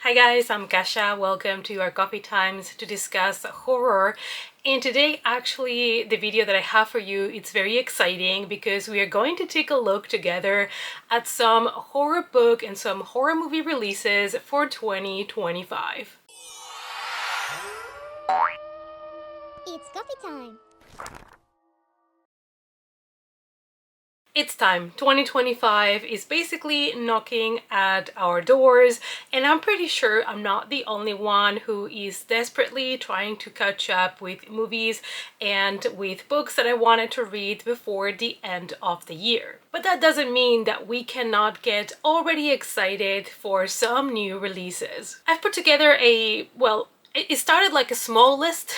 Hi guys, I'm Kasha. Welcome to our coffee times to discuss horror. And today, actually, the video that I have for you, it's very exciting because we are going to take a look together at some horror book and some horror movie releases for 2025. It's coffee time! It's time. 2025 is basically knocking at our doors, and I'm pretty sure I'm not the only one who is desperately trying to catch up with movies and with books that I wanted to read before the end of the year. But that doesn't mean that we cannot get already excited for some new releases. I've put together it started like a small list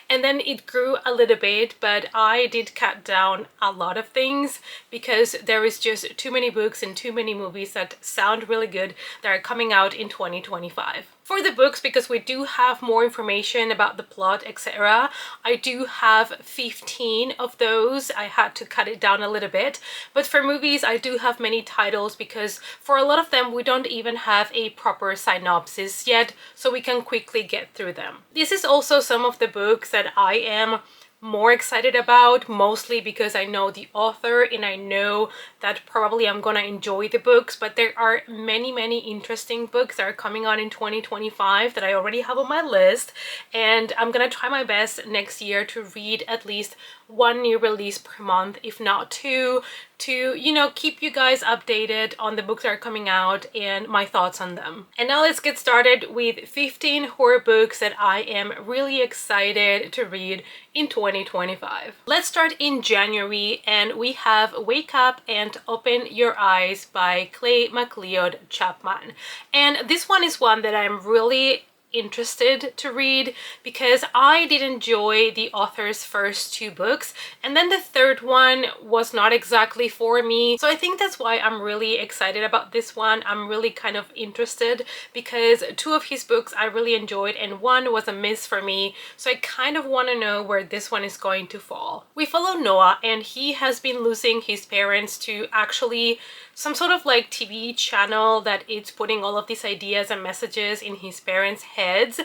and then it grew a little bit, but I did cut down a lot of things because there is just too many books and too many movies that sound really good that are coming out in 2025. For the books, because we do have more information about the plot, etc., I do have 15 of those. I had to cut it down a little bit. But for movies, I do have many titles because for a lot of them, we don't even have a proper synopsis yet, so we can quickly get through them. This is also some of the books that I am more excited about, mostly because I know the author and I know that probably I'm gonna enjoy the books, but there are many interesting books that are coming out in 2025 that I already have on my list, and I'm gonna try my best next year to read at least one new release per month, if not two, to, keep you guys updated on the books that are coming out and my thoughts on them. And now let's get started with 15 horror books that I am really excited to read in 2025. Let's start in January, and we have Wake Up and Open Your Eyes by Clay McLeod Chapman. And this one is one that I'm really interested to read because I did enjoy the author's first two books, and then the third one was not exactly for me. So I think that's why I'm really excited about this one. I'm really kind of interested because two of his books I really enjoyed and one was a miss for me. So I kind of want to know where this one is going to fall. We follow Noah, and he has been losing his parents to actually some sort of like TV channel that it's putting all of these ideas and messages in his parents' heads.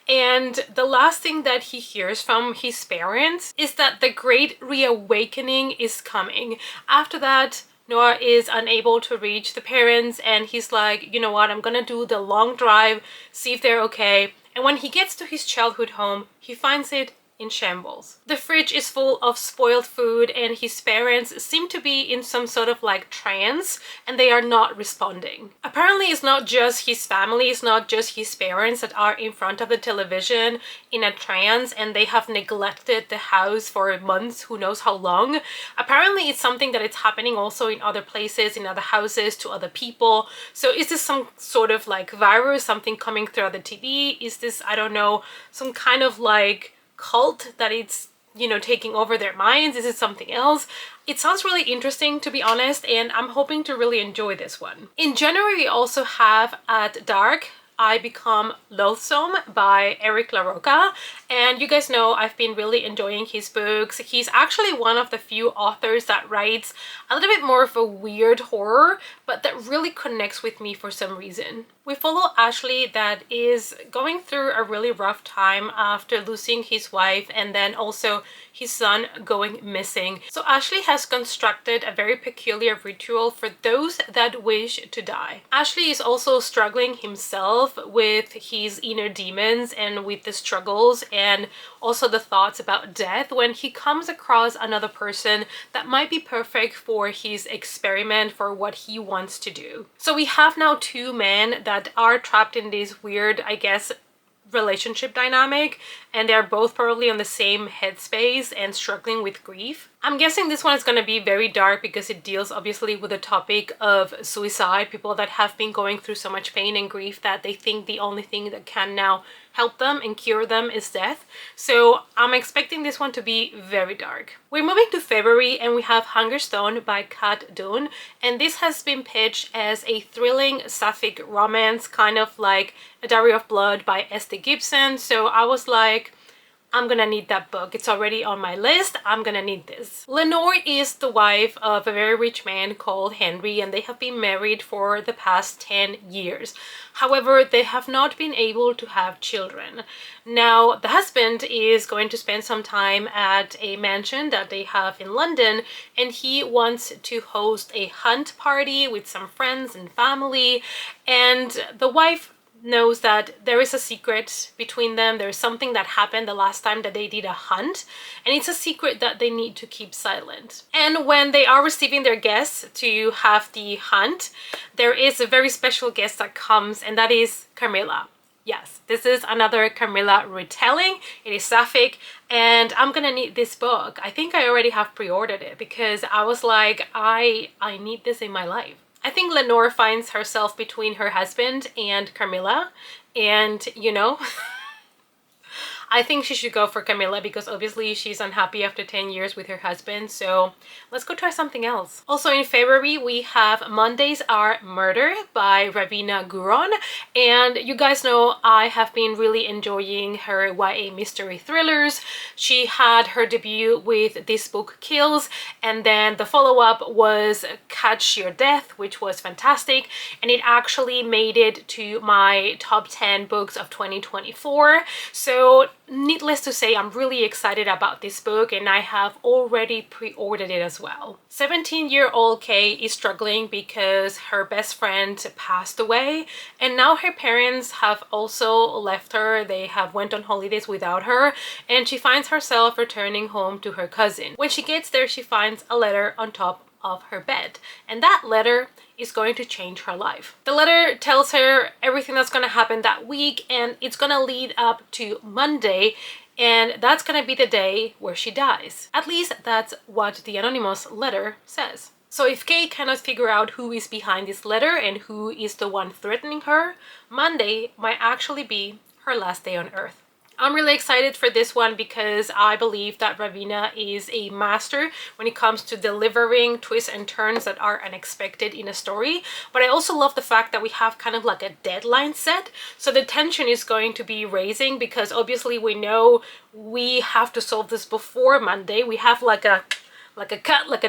And the last thing that he hears from his parents is that the great reawakening is coming. After that, Noah is unable to reach the parents, and he's like, you know what, I'm gonna do the long drive, see if they're okay. And when he gets to his childhood home, he finds it in shambles. The fridge is full of spoiled food, and his parents seem to be in some sort of like trance, and they are not responding. Apparently it's not just his family, it's not just his parents that are in front of the television in a trance and they have neglected the house for months, who knows how long. Apparently it's something that it's happening also in other places, in other houses, to other people. So is this some sort of like virus, something coming through the TV? Is this, I don't know, some kind of like cult that it's taking over their minds? Is it something else? It sounds really interesting, to be honest, and I'm hoping to really enjoy this one. In January, we also have At Dark, I Become Loathsome by Eric LaRocca, and you guys know I've been really enjoying his books. He's actually one of the few authors that writes a little bit more of a weird horror, but that really connects with me for some reason. We follow Ashley that is going through a really rough time after losing his wife and then also his son going missing. So Ashley has constructed a very peculiar ritual for those that wish to die. Ashley is also struggling himself with his inner demons and with the struggles and also the thoughts about death when he comes across another person that might be perfect for his experiment, for what he wants to do. So we have now two men that are trapped in this weird, I guess, relationship dynamic, and they're both probably on the same headspace and struggling with grief. I'm guessing this one is going to be very dark because it deals obviously with the topic of suicide, people that have been going through so much pain and grief that they think the only thing that can now help them and cure them is death. So I'm expecting this one to be very dark. We're moving to February, and we have Hungerstone by Kat Dunn, and this has been pitched as a thrilling sapphic romance, kind of like A Diary of Blood by Esther Gibson. So I was like, I'm gonna need that book. It's already on my list. I'm gonna need this. Lenore is the wife of a very rich man called Henry, and they have been married for the past 10 years. However, they have not been able to have children. Now, the husband is going to spend some time at a mansion that they have in London, and he wants to host a hunt party with some friends and family, and the wife knows that there is a secret between them. There's something that happened the last time that they did a hunt, and it's a secret that they need to keep silent. And when they are receiving their guests to have the hunt, there is a very special guest that comes, and that is Camilla. Yes, this is another Camilla retelling. It is sapphic, and I'm gonna need this book. I think I already have pre-ordered it because I was like, I need this in my life. I think Lenore finds herself between her husband and Camilla, and you know, I think she should go for Camilla because obviously she's unhappy after 10 years with her husband, so let's go try something else. Also in February, we have Mondays Are Murder by Ravina Guron, and you guys know I have been really enjoying her YA mystery thrillers. She had her debut with This Book Kills, and then the follow-up was Catch Your Death, which was fantastic, and it actually made it to my top 10 books of 2024. So needless to say, I'm really excited about this book, and I have already pre-ordered it as well. 17-year-old Kay is struggling because her best friend passed away, and now her parents have also left her. They have went on holidays without her, and she finds herself returning home to her cousin. When she gets there, she finds a letter on top of her bed, and that letter is going to change her life. The letter tells her everything that's going to happen that week, and it's going to lead up to Monday, and that's going to be the day where she dies. At least that's what the anonymous letter says. So if Kay cannot figure out who is behind this letter and who is the one threatening her, Monday might actually be her last day on Earth. I'm really excited for this one because I believe that Ravina is a master when it comes to delivering twists and turns that are unexpected in a story. But I also love the fact that we have kind of like a deadline set. So the tension is going to be raising because obviously we know we have to solve this before Monday. We have like a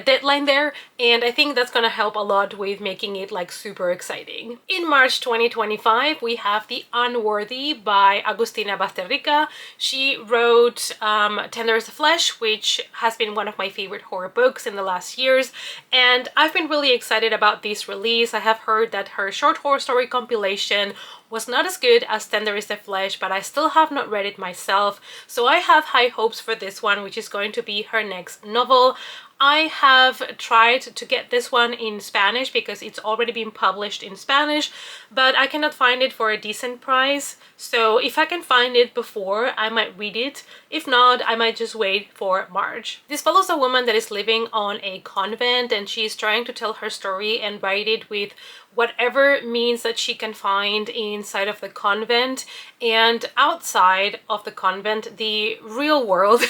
deadline there, and I think that's gonna help a lot with making it like super exciting. In March 2025, we have The Unworthy by Agustina Basterrica. She wrote Tender as the Flesh, which has been one of my favorite horror books in the last years, and I've been really excited about this release. I have heard that her short horror story compilation was not as good as Tender is the Flesh, but I still have not read it myself, so I have high hopes for this one, which is going to be her next novel. I have tried to get this one in Spanish because it's already been published in Spanish, but I cannot find it for a decent price. So if I can find it before, I might read it. If not, I might just wait for March. This follows a woman that is living on a convent, and she's trying to tell her story and write it with whatever means that she can find inside of the convent, and outside of the convent, the real world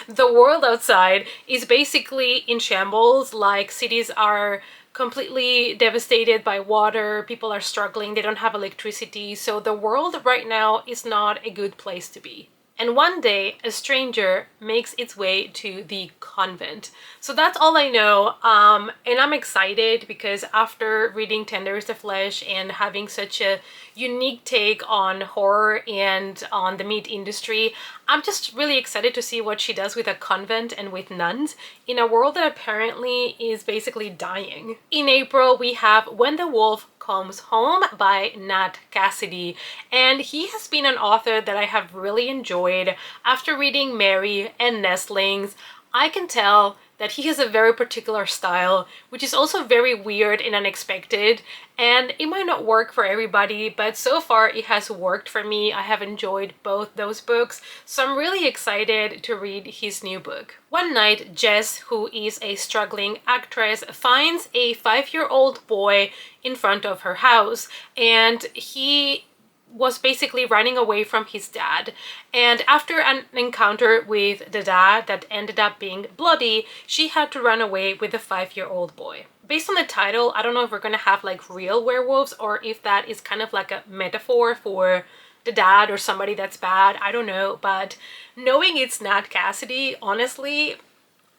the world outside is basically in shambles. Like, cities are completely devastated by water, people are struggling, they don't have electricity, so the world right now is not a good place to be. And one day, a stranger makes its way to the convent. So that's all I know, and I'm excited because after reading Tender is the Flesh and having such a unique take on horror and on the meat industry, I'm just really excited to see what she does with a convent and with nuns in a world that apparently is basically dying. In April, we have When the Wolf Comes Home by Nat Cassidy, and he has been an author that I have really enjoyed. After reading Mary and Nestlings, I can tell that he has a very particular style, which is also very weird and unexpected, and it might not work for everybody, but so far it has worked for me. I have enjoyed both those books, so I'm really excited to read his new book. One night, Jess, who is a struggling actress, finds a 5-year-old boy in front of her house, and he was basically running away from his dad. And after an encounter with the dad that ended up being bloody, she had to run away with the 5-year-old boy. Based on the title, I don't know if we're gonna have like real werewolves or if that is kind of like a metaphor for the dad or somebody that's bad. I don't know, but knowing it's Nat Cassidy, honestly,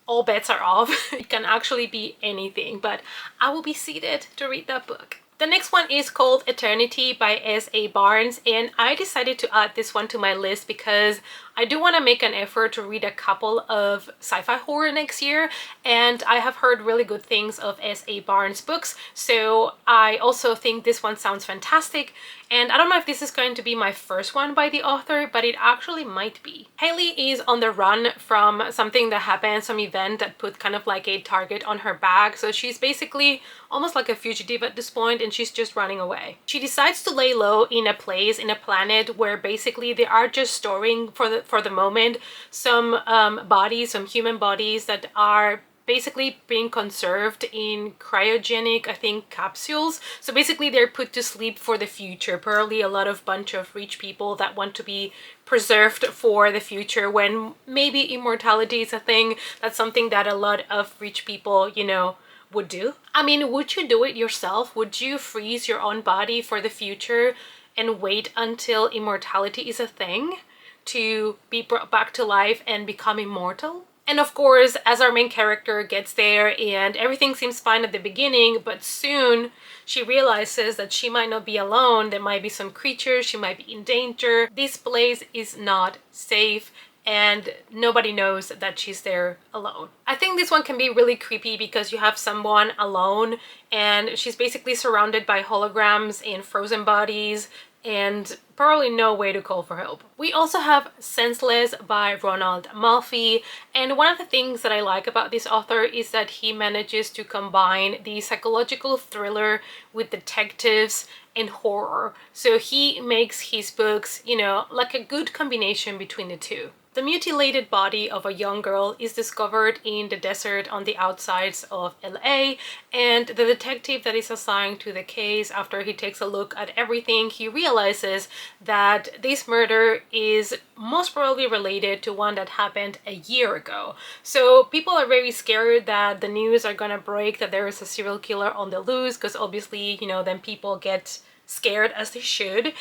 all bets are off. It can actually be anything, but I will be seated to read that book. The next one is called Eternity by S.A. Barnes, and I decided to add this one to my list because I do want to make an effort to read a couple of sci-fi horror next year, and I have heard really good things of S.A. Barnes books, so I also think this one sounds fantastic. And I don't know if this is going to be my first one by the author, but it actually might be. Hailey is on the run from something that happened, some event that put kind of like a target on her back. So she's basically almost like a fugitive at this point, and she's just running away. She decides to lay low in a place, in a planet where basically they are just storing for the moment some bodies, some human bodies that are basically being conserved in cryogenic, I think, capsules. So basically they're put to sleep for the future. Probably a lot of bunch of rich people that want to be preserved for the future when maybe immortality is a thing. That's something that a lot of rich people, you know, would do. I mean, would you do it yourself? Would you freeze your own body for the future and wait until immortality is a thing to be brought back to life and become immortal? And of course, as our main character gets there and everything seems fine at the beginning, but soon she realizes that she might not be alone. There might be some creatures, she might be in danger. This place is not safe and nobody knows that she's there alone. I think this one can be really creepy because you have someone alone and she's basically surrounded by holograms and frozen bodies and probably no way to call for help. We also have Senseless by Ronald Malfi, and one of the things that I like about this author is that he manages to combine the psychological thriller with detectives and horror. So he makes his books, you know, like a good combination between the two. The mutilated body of a young girl is discovered in the desert on the outsides of LA, and the detective that is assigned to the case, after he takes a look at everything, he realizes that this murder is most probably related to one that happened a year ago. So people are very scared that the news are gonna break that there is a serial killer on the loose, because obviously, you know, then people get scared, as they should.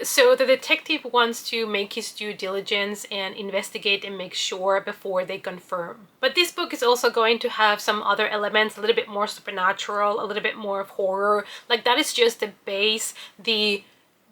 So the detective wants to make his due diligence and investigate and make sure before they confirm. But this book is also going to have some other elements, a little bit more supernatural, a little bit more of horror. Like, that is just the base, the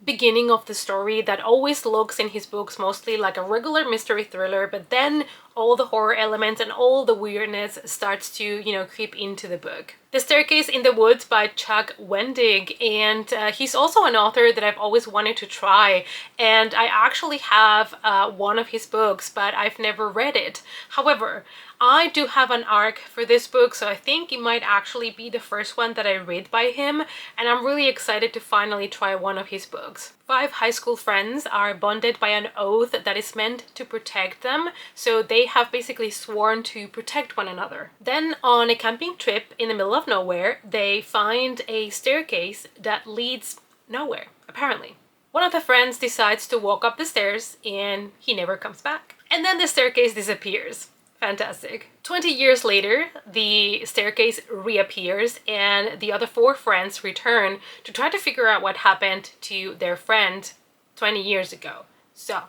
beginning of the story that always looks in his books mostly like a regular mystery thriller, but then all the horror elements and all the weirdness starts to, you know, creep into the book. The Staircase in the Woods by Chuck Wendig, and he's also an author that I've always wanted to try, and I actually have one of his books, but I've never read it. However, I do have an arc for this book, so I think it might actually be the first one that I read by him, and I'm really excited to finally try one of his books. 5 high school friends are bonded by an oath that is meant to protect them, so they have basically sworn to protect one another. Then on a camping trip in the middle of nowhere, they find a staircase that leads nowhere, apparently. One of the friends decides to walk up the stairs and he never comes back. And then the staircase disappears. Fantastic. 20 years later, the staircase reappears and the other 4 friends return to try to figure out what happened to their friend 20 years ago. So,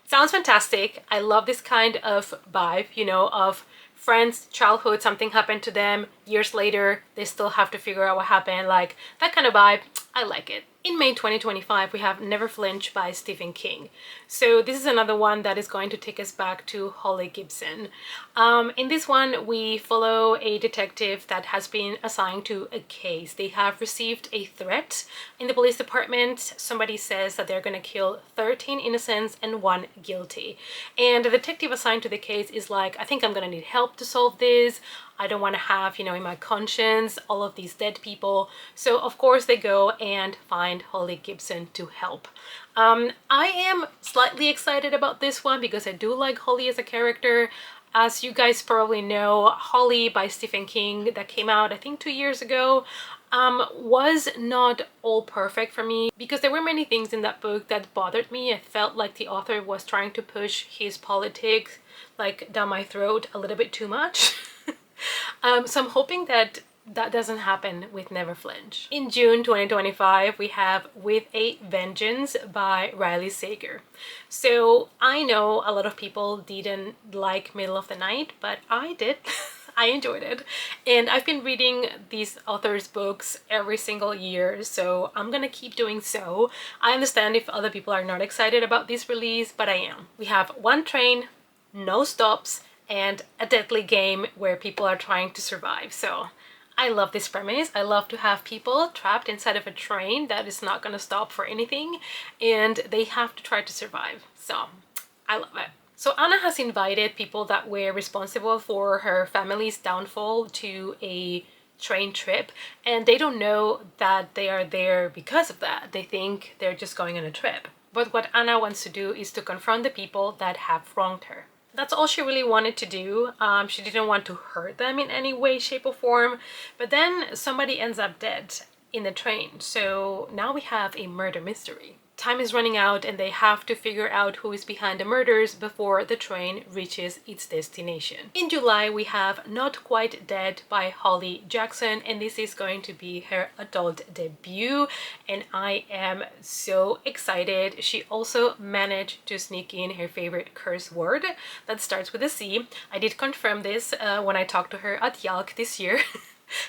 sounds fantastic. I love this kind of vibe, you know, of friends, childhood, something happened to them, years later, they still have to figure out what happened. Like, that kind of vibe, I like it. In May 2025, we have Never Flinch by Stephen King. So this is another one that is going to take us back to Holly Gibson. In this one, we follow a detective that has been assigned to a case. They have received a threat in the police department. Somebody says that they're going to kill 13 innocents and 1 guilty. And the detective assigned to the case is like, I think I'm going to need help to solve this. I don't want to have, you know, in my conscience all of these dead people. So of course they go and find Holly Gibson to help. I am slightly excited about this one because I do like Holly as a character. As you guys probably know, Holly by Stephen King, that came out I think 2 years ago, was not all perfect for me because there were many things in that book that bothered me. I felt like the author was trying to push his politics like down my throat a little bit too much. So I'm hoping that that doesn't happen with Never Flinch. In June 2025, we have With a Vengeance by Riley Sager. So I know a lot of people didn't like Middle of the Night, but I did. I enjoyed it. And I've been reading these authors' books every single year, so I'm gonna keep doing so. I understand if other people are not excited about this release, but I am. We have One Train, No Stops, and a deadly game where people are trying to survive. So I love this premise. I love to have people trapped inside of a train that is not gonna stop for anything, and they have to try to survive. So I love it. So Anna has invited people that were responsible for her family's downfall to a train trip, and they don't know that they are there because of that. They think they're just going on a trip. But what Anna wants to do is to confront the people that have wronged her. That's all she really wanted to do. She didn't want to hurt them in any way, shape, or form. But then somebody ends up dead in the train. So now we have a murder mystery. Time is running out and they have to figure out who is behind the murders before the train reaches its destination. In July, we have Not Quite Dead by Holly Jackson, and this is going to be her adult debut, and I am so excited. She also managed to sneak in her favorite curse word that starts with a C. I did confirm this when I talked to her at Yalk this year.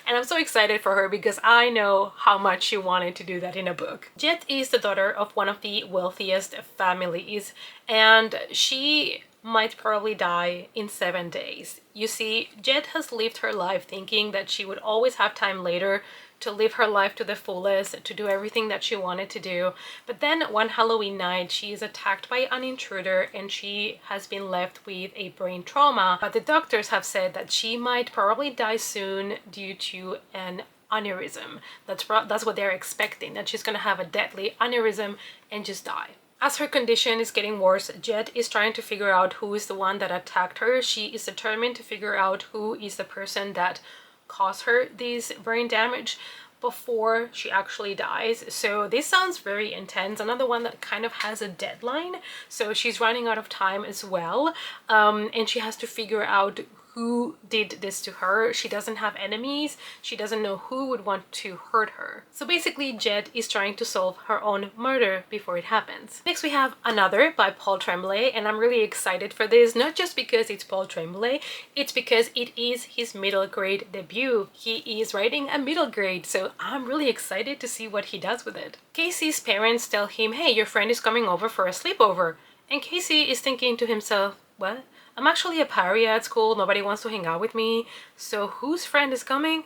And I'm so excited for her because I know how much she wanted to do that in a book. Jet is the daughter of one of the wealthiest families, and she might probably die in 7 days. You see, Jet has lived her life thinking that she would always have time later to live her life to the fullest, to do everything that she wanted to do. But then one Halloween night, she is attacked by an intruder and she has been left with a brain trauma. But the doctors have said that she might probably die soon due to an aneurysm. That's what they're expecting, that she's gonna have a deadly aneurysm and just die. As her condition is getting worse, Jet is trying to figure out who is the one that attacked her. She is determined to figure out who is the person that caused her this brain damage before she actually dies. So this sounds very intense. Another one that kind of has a deadline. So she's running out of time as well. And she has to figure out who did this to her. She doesn't have enemies. She doesn't know who would want to hurt her. So basically, Jet is trying to solve her own murder before it happens. Next, we have Another by Paul Tremblay, and I'm really excited for this, not just because it's Paul Tremblay, it's because it is his middle grade debut. He is writing a middle grade, so I'm really excited to see what he does with it. Casey's parents tell him, hey, your friend is coming over for a sleepover. And Casey is thinking to himself, what? I'm actually a pariah at school, nobody wants to hang out with me, so whose friend is coming?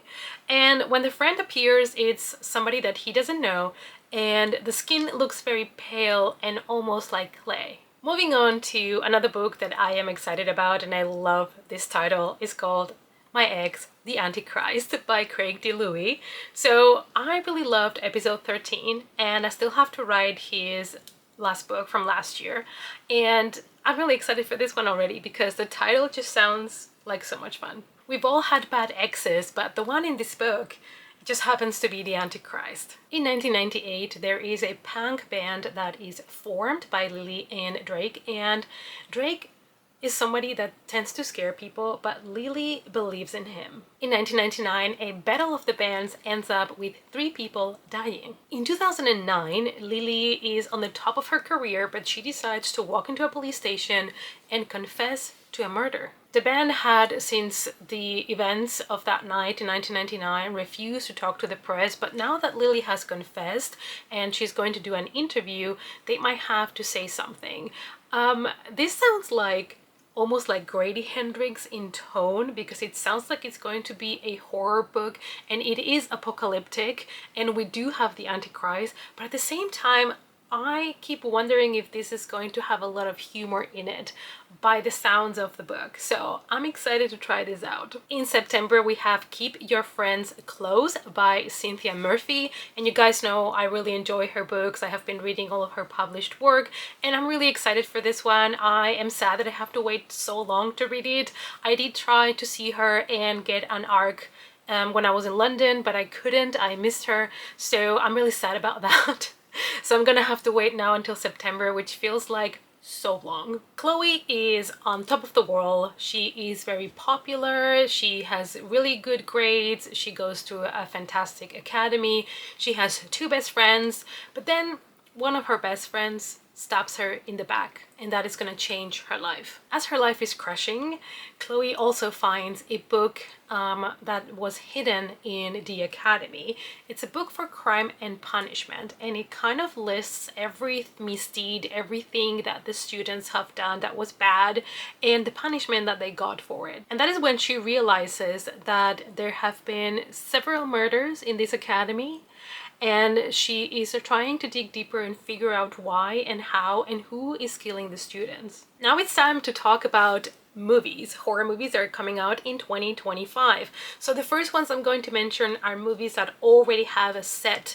And when the friend appears, it's somebody that he doesn't know, and the skin looks very pale and almost like clay. Moving on to another book that I am excited about, and I love this title, is called My Ex, the Antichrist by Craig D. Louis. So I really loved episode 13, and I still have to write his last book from last year, and I'm really excited for this one already because the title just sounds like so much fun. We've all had bad exes, but the one in this book just happens to be the Antichrist. In 1998, there is a punk band that is formed by Lily and Drake, and Drake is somebody that tends to scare people, but Lily believes in him. In 1999, a battle of the bands ends up with 3 people dying. In 2009, Lily is on the top of her career, but she decides to walk into a police station and confess to a murder. The band had, since the events of that night in 1999, refused to talk to the press, but now that Lily has confessed and she's going to do an interview, they might have to say something. This sounds like almost like Grady Hendrix in tone, because it sounds like it's going to be a horror book and it is apocalyptic and we do have the Antichrist, but at the same time I keep wondering if this is going to have a lot of humor in it by the sounds of the book. So I'm excited to try this out. In September, we have Keep Your Friends Close by Cynthia Murphy. And you guys know I really enjoy her books. I have been reading all of her published work and I'm really excited for this one. I am sad that I have to wait so long to read it. I did try to see her and get an ARC when I was in London, but I couldn't. I missed her. So I'm really sad about that. So I'm gonna have to wait now until September, which feels like so long. Chloe is on top of the world. She is very popular. She has really good grades. She goes to a fantastic academy. She has two best friends, but then one of her best friends stabs her in the back, and that is going to change her life. As her life is crashing, Chloe also finds a book that was hidden in the academy. It's a book for crime and punishment, and it kind of lists every misdeed, everything that the students have done that was bad, and the punishment that they got for it. And that is when she realizes that there have been several murders in this academy, and she is trying to dig deeper and figure out why and how and who is killing the students. Now it's time to talk about movies. Horror movies are coming out in 2025. So the first ones I'm going to mention are movies that already have a set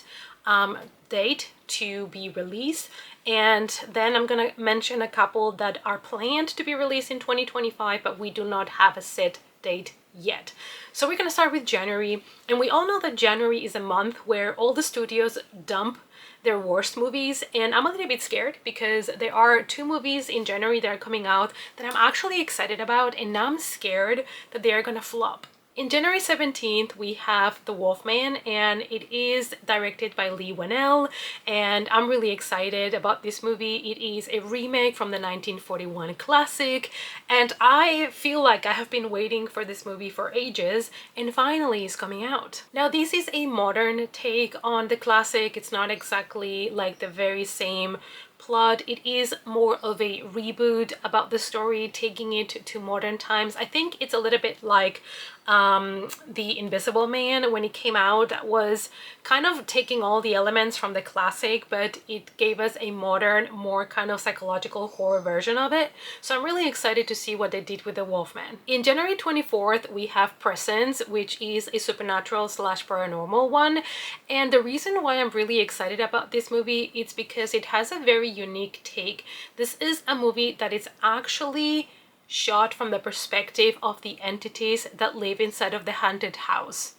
date to be released, and then I'm gonna mention a couple that are planned to be released in 2025, but we do not have a set date yet. So we're gonna start with January, and we all know that January is a month where all the studios dump their worst movies, and I'm a little bit scared because there are two movies in January that are coming out that I'm actually excited about, and now I'm scared that they are gonna flop. In January 17th, we have The Wolfman, and it is directed by Leigh Whannell, and I'm really excited about this movie. It is a remake from the 1941 classic, and I feel like I have been waiting for this movie for ages, and finally it's coming out. Now, this is a modern take on the classic. It's not exactly like the very same plot. It is more of a reboot about the story, taking it to modern times. I think it's a little bit like The Invisible Man when it came out. That was kind of taking all the elements from the classic, but it gave us a modern, more kind of psychological horror version of it. So I'm really excited to see what they did with The Wolfman. In January 24th, we have Presence, which is a supernatural slash paranormal one. And the reason why I'm really excited about this movie is because it has a very unique take. This is a movie that is actually shot from the perspective of the entities that live inside of the haunted house.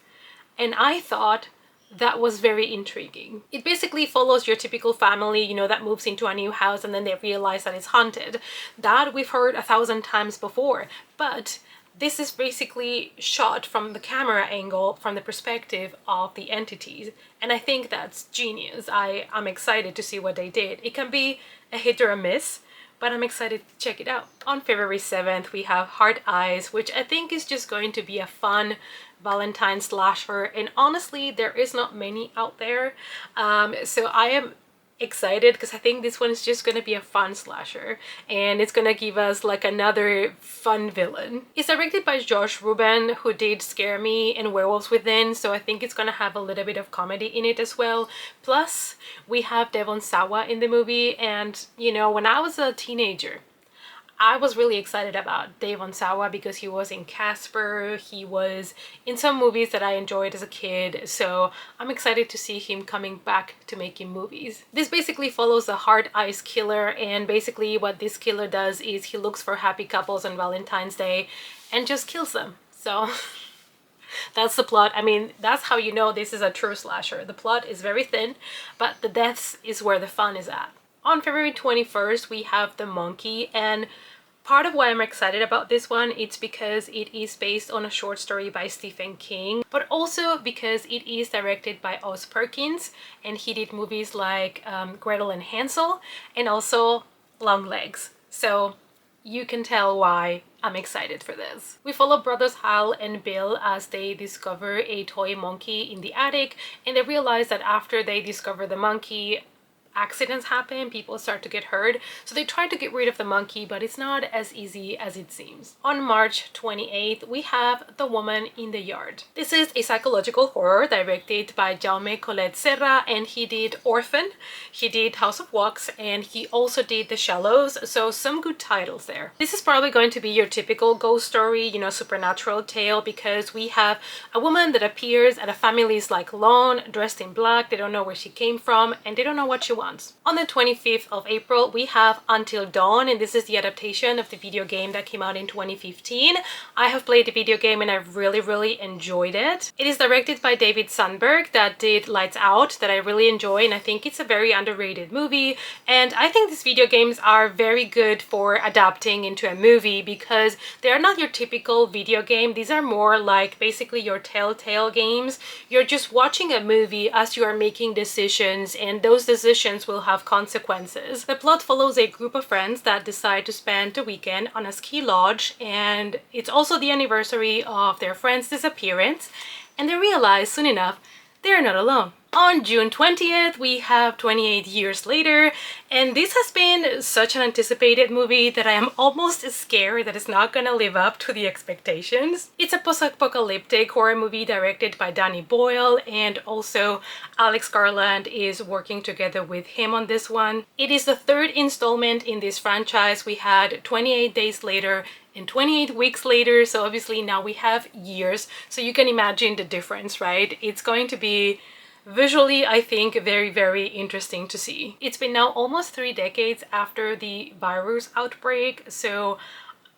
And I thought that was very intriguing. It basically follows your typical family, you know, that moves into a new house and then they realize that it's haunted. That we've heard 1,000 times before, but this is basically shot from the camera angle from the perspective of the entities, and I think that's genius. I'm excited to see what they did. It can be a hit or a miss, but I'm excited to check it out. On February 7th, we have Hard Eyes, which I think is just going to be a fun Valentine slasher, and honestly, there is not many out there. So I am excited because I think this one is just gonna be a fun slasher, and it's gonna give us like another fun villain. It's directed by Josh Ruben, who did Scare Me and Werewolves Within, so I think it's gonna have a little bit of comedy in it as well. Plus, we have Devon Sawa in the movie, and you know, when I was a teenager, I was really excited about Devon Sawa because he was in Casper, he was in some movies that I enjoyed as a kid, so I'm excited to see him coming back to making movies. This basically follows a Hard Eyes killer, and basically what this killer does is he looks for happy couples on Valentine's Day and just kills them. So that's the plot. I mean, that's how you know this is a true slasher. The plot is very thin, but the deaths is where the fun is at. On February 21st, we have The Monkey, and part of why I'm excited about this one, it's because it is based on a short story by Stephen King, but also because it is directed by Oz Perkins, and he did movies like Gretel and Hansel, and also Long Legs. So you can tell why I'm excited for this. We follow brothers Hal and Bill as they discover a toy monkey in the attic, and they realize that after they discover the monkey, accidents happen, people start to get hurt, so they try to get rid of the monkey, but it's not as easy as it seems. On March 28th, we have The Woman in the Yard. This is a psychological horror directed by Jaume Collet Serra, and he did Orphan, he did House of Wax, and he also did The Shallows, so some good titles there. This is probably going to be your typical ghost story, you know, supernatural tale, because we have a woman that appears at a family's like lawn, dressed in black. They don't know where she came from, and they don't know what she wants. once. On the 25th of April, we have Until Dawn, and this is the adaptation of the video game that came out in 2015. I have played the video game and I really enjoyed it. It is directed by David Sundberg that did Lights Out, that I really enjoy, and I think it's a very underrated movie. And I think these video games are very good for adapting into a movie because they are not your typical video game. These are more like basically your telltale games. You're just watching a movie as you are making decisions, and those decisions will have consequences. The plot follows a group of friends that decide to spend the weekend on a ski lodge, and it's also the anniversary of their friend's disappearance, and they realize soon enough they're not alone. On June 20th, we have 28 Years Later, and this has been such an anticipated movie that I am almost scared that it's not gonna live up to the expectations. It's a post-apocalyptic horror movie directed by Danny Boyle, and also Alex Garland is working together with him on this one. It is the third installment in this franchise. We had 28 Days Later and 28 Weeks Later, so obviously now we have years, so you can imagine the difference, right? It's going to be visually, I think, very interesting to see. It's been now almost 3 decades after the virus outbreak, so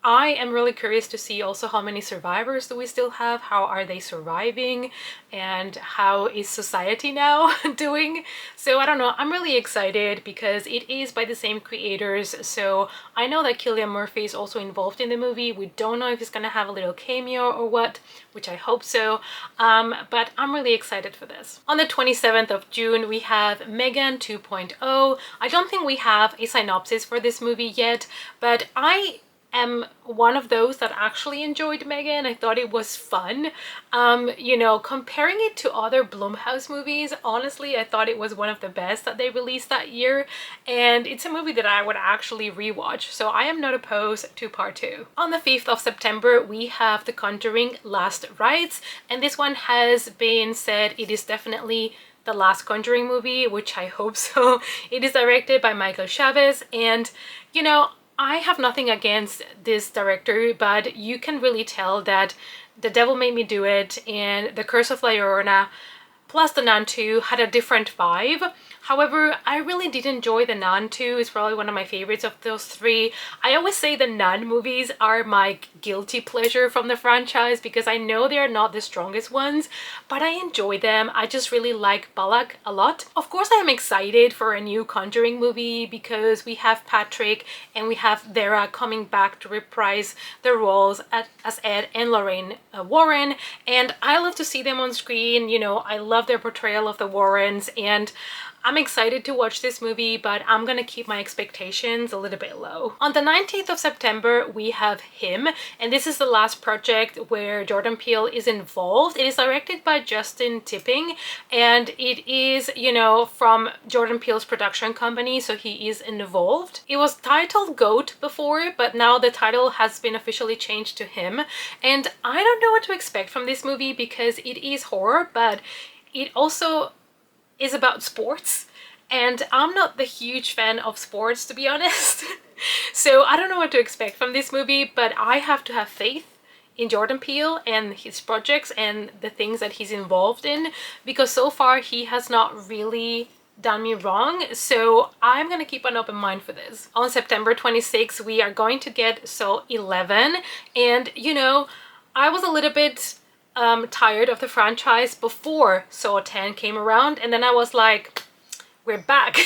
I am really curious to see also how many survivors do we still have, how are they surviving, and how is society now doing. So I don't know, I'm really excited because it is by the same creators, so I know that Cillian Murphy is also involved in the movie. We don't know if he's gonna have a little cameo or what, which I hope so, but I'm really excited for this. On the 27th of June, we have Megan 2.0. I don't think we have a synopsis for this movie yet, but I am one of those that actually enjoyed Megan. I thought it was fun. You know, comparing it to other Blumhouse movies, honestly, I thought it was one of the best that they released that year, and it's a movie that I would actually rewatch, so I am not opposed to part 2. On the 5th of September, we have The Conjuring Last Rites, and this one has been said it is definitely the last Conjuring movie, which I hope so. It is directed by Michael Chavez, and you know, I have nothing against this director, but you can really tell that The Devil Made Me Do It and The Curse of La Llorona plus The Nun 2 had a different vibe. However, I really did enjoy The Nun 2. It's probably one of my favorites of those three. I always say the Nun movies are my guilty pleasure from the franchise because I know they are not the strongest ones, but I enjoy them. I just really like Balak a lot. Of course, I am excited for a new Conjuring movie because we have Patrick and we have Vera coming back to reprise their roles as Ed and Lorraine Warren, and I love to see them on screen. You know, I love their portrayal of the Warrens, and I'm excited to watch this movie, but I'm gonna keep my expectations a little bit low. On the 19th of September, we have Him, and this is the last project where Jordan Peele is involved. It is directed by Justin Tipping, and it is, you know, from Jordan Peele's production company, so he is involved. It was titled Goat before, but now the title has been officially changed to Him, and I don't know what to expect from this movie because it is horror, but it also is about sports, and I'm not the huge fan of sports, to be honest. So I don't know what to expect from this movie, but I have to have faith in Jordan Peele and his projects and the things that he's involved in, because so far he has not really done me wrong, so I'm gonna keep an open mind for this. On September 26th, we are going to get Saw 11, and you know, I was a little bit tired of the franchise before Saw 10 came around, and then I was like, we're back.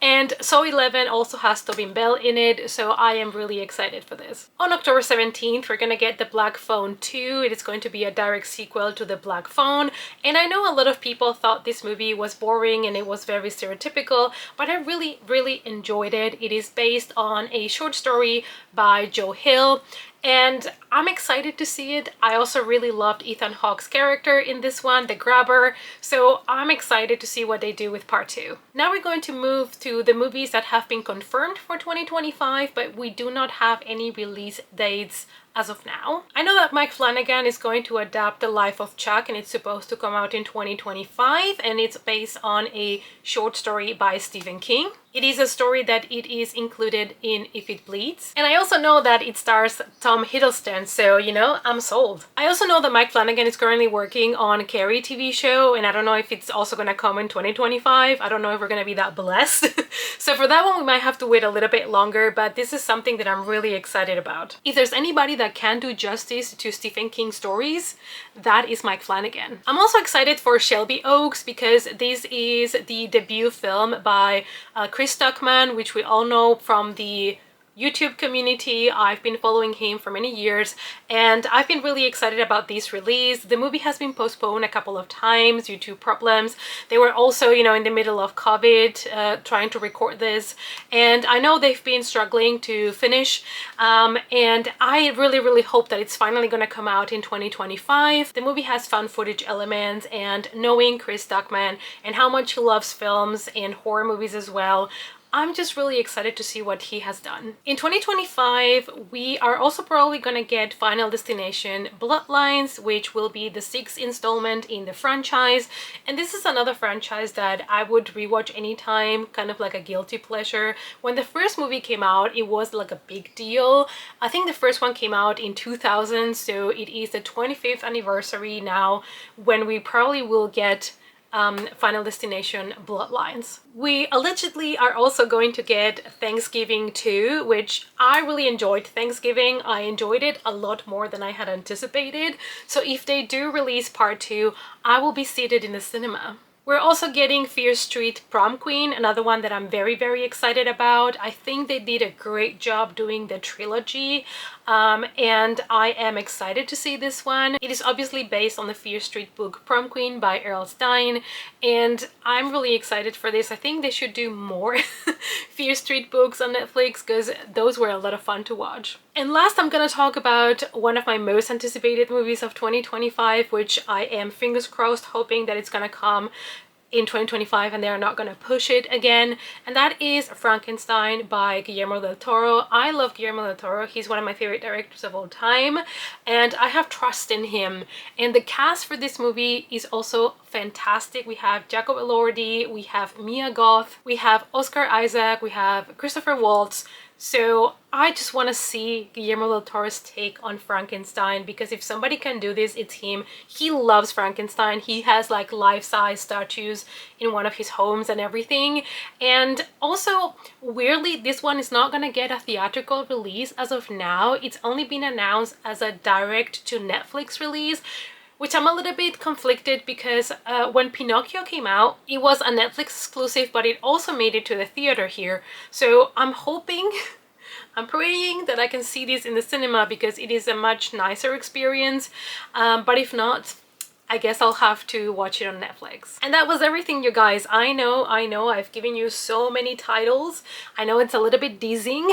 And Saw 11 also has Tobin Bell in it, so I am really excited for this. On October 17th, we're gonna get The Black Phone 2. It is going to be a direct sequel to The Black Phone, and I know a lot of people thought this movie was boring and it was very stereotypical, but I really enjoyed it. It is based on a short story by Joe Hill, and I'm excited to see it. I also really loved Ethan Hawke's character in this one, the grabber, so I'm excited to see what they do with part 2. Now we're going to move to the movies that have been confirmed for 2025, but we do not have any release dates as of now. I know that Mike Flanagan is going to adapt The Life of Chuck, and it's supposed to come out in 2025, and it's based on a short story by Stephen King. It is a story that it is included in If It Bleeds. And I also know that it stars Tom Hiddleston, so, you know, I'm sold. I also know that Mike Flanagan is currently working on Carrie TV show, and I don't know if it's also gonna come in 2025. I don't know if we're gonna be that blessed. So for that one, we might have to wait a little bit longer, but this is something that I'm really excited about. If there's anybody that can do justice to Stephen King stories, that is Mike Flanagan. I'm also excited for Shelby Oaks because this is the debut film by Chris Stuckman, which we all know from the YouTube community. I've been following him for many years, and I've been really excited about this release. The movie has been postponed a couple of times due to problems. They were also, you know, in the middle of COVID, trying to record this, and I know they've been struggling to finish, and I really hope that it's finally gonna come out in 2025. The movie has found footage elements, and knowing Chris Stuckman and how much he loves films and horror movies as well, I'm just really excited to see what he has done. In 2025, we are also probably gonna get Final Destination Bloodlines, which will be the 6th installment in the franchise. And this is another franchise that I would rewatch anytime, kind of like a guilty pleasure. When the first movie came out, it was like a big deal. I think the first one came out in 2000, so it is the 25th anniversary now when we probably will get Final Destination Bloodlines. We allegedly are also going to get Thanksgiving 2, which I really enjoyed Thanksgiving. I enjoyed it a lot more than I had anticipated. So if they do release part 2, I will be seated in the cinema. We're also getting Fear Street Prom Queen, another one that I'm very excited about. I think they did a great job doing the trilogy, and I am excited to see this one. It is obviously based on the Fear Street book Prom Queen by R.L. Stine, and I'm really excited for this. I think they should do more Fear Street books on Netflix because those were a lot of fun to watch. And last, I'm gonna talk about one of my most anticipated movies of 2025, which I am fingers crossed hoping that it's gonna come in 2025 and they're not gonna push it again, and that is Frankenstein by Guillermo del Toro. I love Guillermo del Toro. He's one of my favorite directors of all time, and I have trust in him. And the cast for this movie is also fantastic. We have Jacob Elordi, we have Mia Goth, we have Oscar Isaac, we have Christopher Waltz. So I just want to see Guillermo del Toro's take on Frankenstein, because if somebody can do this, it's him. He loves Frankenstein. He has like life-size statues in one of his homes and everything. And also, weirdly, this one is not gonna get a theatrical release as of now. It's only been announced as a direct to Netflix release, which I'm a little bit conflicted because when Pinocchio came out, it was a Netflix exclusive, but it also made it to the theater here. So I'm hoping, I'm praying that I can see this in the cinema because it is a much nicer experience. But if not, I guess I'll have to watch it on Netflix. And that was everything, you guys. I know, I've given you so many titles. I know it's a little bit dizzying,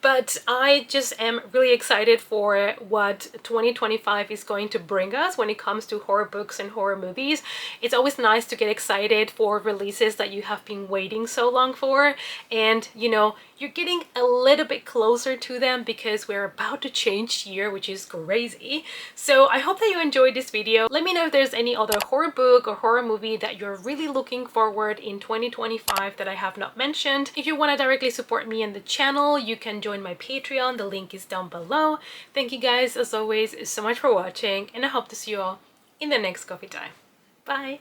but I just am really excited for what 2025 is going to bring us when it comes to horror books and horror movies. It's always nice to get excited for releases that you have been waiting so long for, and you know, you're getting a little bit closer to them because we're about to change year, which is crazy. So I hope that you enjoyed this video. Let me know if there's any other horror book or horror movie that you're really looking forward in 2025 that I have not mentioned. If you want to directly support me and the channel, you can join my Patreon. The link is down below. Thank you guys, as always, so much for watching, and I hope to see you all in the next coffee time. Bye!